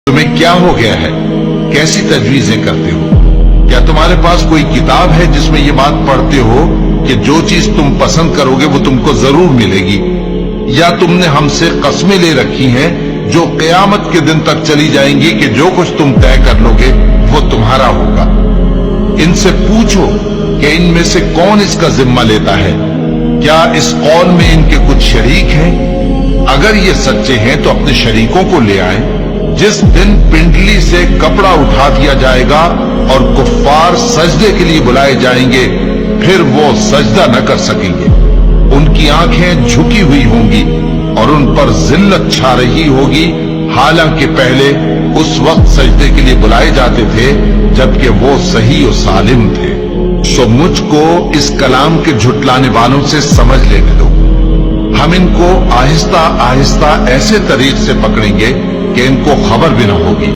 تمہیں کیا ہو گیا ہے؟ کیسی تجویزیں کرتے ہو؟ کیا تمہارے پاس کوئی کتاب ہے جس میں یہ بات پڑھتے ہو کہ جو چیز تم پسند کرو گے وہ تم کو ضرور ملے گی؟ یا تم نے ہم سے قسمیں لے رکھی ہیں جو قیامت کے دن تک چلی جائیں گی کہ جو کچھ تم طے کر لو گے وہ تمہارا ہوگا؟ ان سے پوچھو کہ ان میں سے کون اس کا ذمہ لیتا ہے؟ کیا اس قول میں ان کے کچھ شریک ہیں؟ اگر یہ سچے ہیں تو اپنے شریکوں کو لے آئیں۔ جس دن پنڈلی سے کپڑا اٹھا دیا جائے گا اور کفار سجدے کے لیے بلائے جائیں گے، پھر وہ سجدہ نہ کر سکیں گے۔ ان کی آنکھیں جھکی ہوئی ہوں گی اور ان پر ذلت چھا رہی ہوگی، حالانکہ پہلے اس وقت سجدے کے لیے بلائے جاتے تھے جبکہ وہ صحیح و سالم تھے۔ سو مجھ کو اس کلام کے جھٹلانے والوں سے سمجھ لینے دو۔ ہم ان کو آہستہ آہستہ ایسے طریق سے پکڑیں گے کہ ان کو خبر بھی نہ ہوگی۔